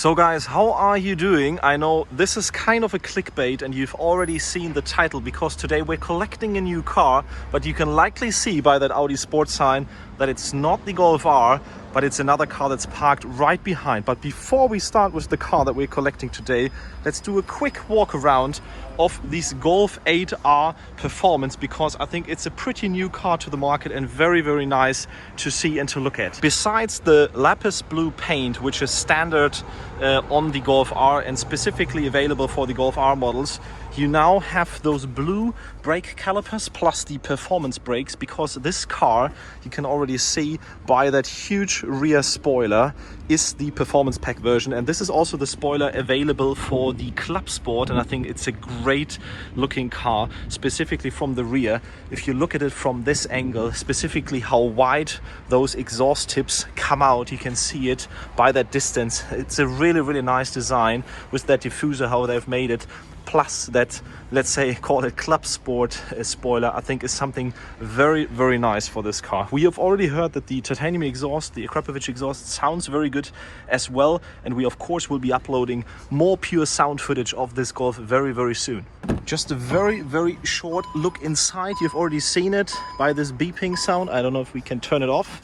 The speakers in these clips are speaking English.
So guys, how are you doing? I know this is kind of a clickbait and you've already seen the title because today we're collecting a new car, but you can likely see by that Audi sports sign that it's not the Golf R, but it's another car that's parked right behind. But before we start with the car that we're collecting today, let's do a quick walk around of this Golf R Performance, because I think it's a pretty new car to the market and very, very nice to see and to look at. Besides the lapis blue paint, which is standard on the Golf R and specifically available for the Golf R models, you now have those blue brake calipers plus the performance brakes, because this car, you can already see by that huge rear spoiler, is the performance pack version. And this is also the spoiler available for the Club Sport, and I think it's a great looking car, specifically from the rear. If you look at it from this angle, specifically how wide those exhaust tips come out, you can see it by that distance. It's a really, really nice design with that diffuser, how they've made it. Plus that, let's say, call it Club Sport spoiler, I think is something very, very nice for this car. We have already heard that the titanium exhaust, the Akrapovic exhaust, sounds very good as well. And we, of course, will be uploading more pure sound footage of this Golf very, very soon. Just a very, very short look inside. You've already seen it by this beeping sound. I don't know if we can turn it off.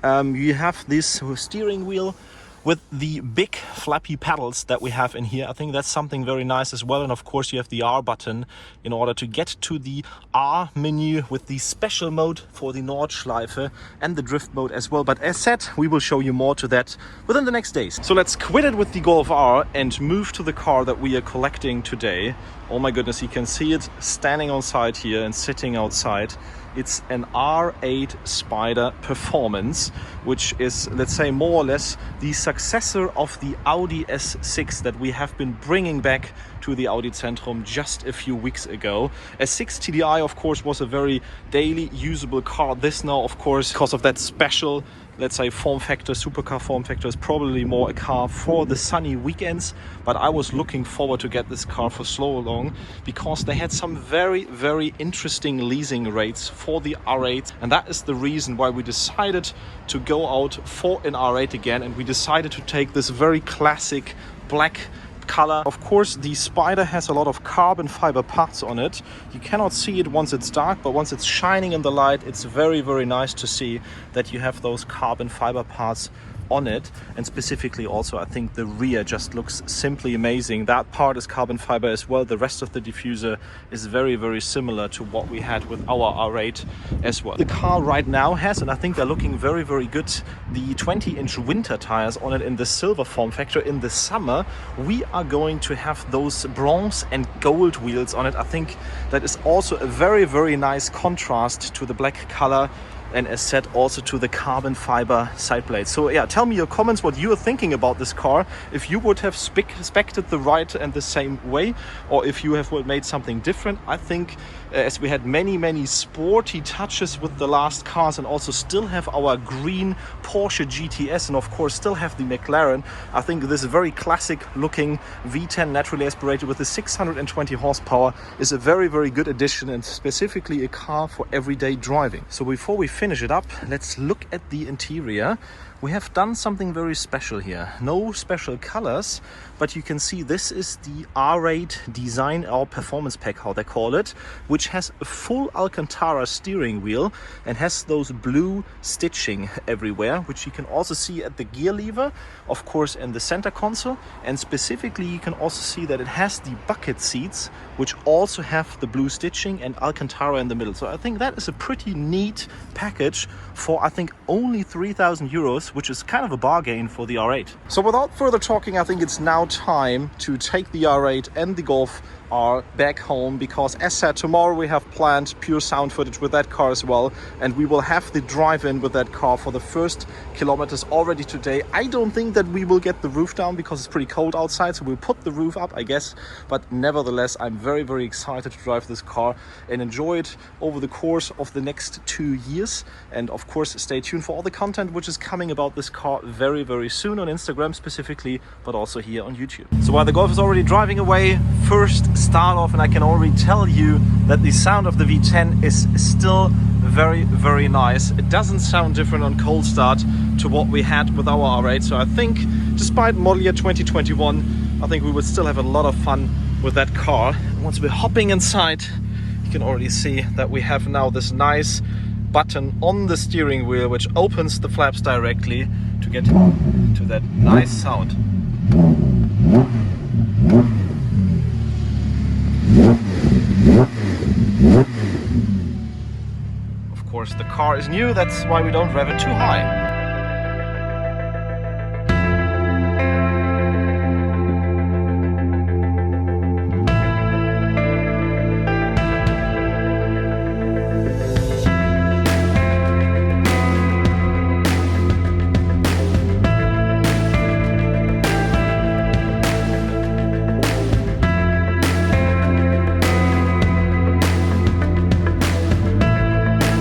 You have this steering wheel with the big flappy pedals that we have in here. I think that's something very nice as well. And of course you have the R button in order to get to the R menu with the special mode for the Nordschleife and the drift mode as well. But as said, we will show you more to that within the next days. So let's quit it with the Golf R and move to the car that we are collecting today. Oh my goodness, you can see it standing on side here and sitting outside. It's an R8 Spider Performance, which is, let's say, more or less the successor of the Audi S6 that we have been bringing back to the Audi Zentrum just a few weeks ago. S6 TDI, of course, was a very daily usable car. This now, of course, because of that special, let's say, form factor, supercar form factor, is probably more a car for the sunny weekends. But I was looking forward to get this car for so long because they had some very, very interesting leasing rates for the R8. And that is the reason why we decided to go out for an R8 again. And we decided to take this very classic black color. Of course, the Spider has a lot of carbon fiber parts on it. You cannot see it once it's dark, but once it's shining in the light, it's very, very nice to see that you have those carbon fiber parts on it. And specifically also, I think the rear just looks simply amazing. That part is carbon fiber as well. The rest of the diffuser is very, very similar to what we had with our R8 as well. The car right now has, and I think they're looking very, very good, the 20-inch winter tires on it in the silver form factor. In the summer, we are going to have those bronze and gold wheels on it. I think that is also a very, very nice contrast to the black color, and as said, also to the carbon fiber side plates. So yeah, tell me your comments what you are thinking about this car, if you would have spec'd the right and the same way, or if you have made something different. I think as we had many sporty touches with the last cars and also still have our green Porsche GTS and of course still have the McLaren, I think this very classic looking V10 naturally aspirated with the 620 horsepower is a very, very good addition and specifically a car for everyday driving. So before we finish it up, let's look at the interior. We have done something very special here. No special colors, but you can see this is the R8 Design or Performance Pack, how they call it, which has a full Alcantara steering wheel and has those blue stitching everywhere, which you can also see at the gear lever, of course, in the center console. And specifically, you can also see that it has the bucket seats, which also have the blue stitching and Alcantara in the middle. So I think that is a pretty neat package for, I think, only 3,000 euros, which is kind of a bargain for the R8. So without further talking, I think it's now time to take the R8 and the Golf R back home, because as said, tomorrow we have planned pure sound footage with that car as well, and we will have the drive-in with that car for the first kilometers already today. I don't think that we will get the roof down because it's pretty cold outside, so we'll put the roof up, I guess. But nevertheless, I'm very, very excited to drive this car and enjoy it over the course of the next 2 years. And of course, stay tuned for all the content which is coming about this car very, very soon on Instagram specifically, but also here on YouTube. So while the Golf is already driving away, first start off, and I can already tell you that the sound of the V10 is still very, very nice. It doesn't sound different on cold start to what we had with our R8. So I think just despite model year 2021, I think we would still have a lot of fun with that car. Once we're hopping inside, you can already see that we have now this nice button on the steering wheel which opens the flaps directly to get to that nice sound. Of course, the car is new, that's why we don't rev it too high.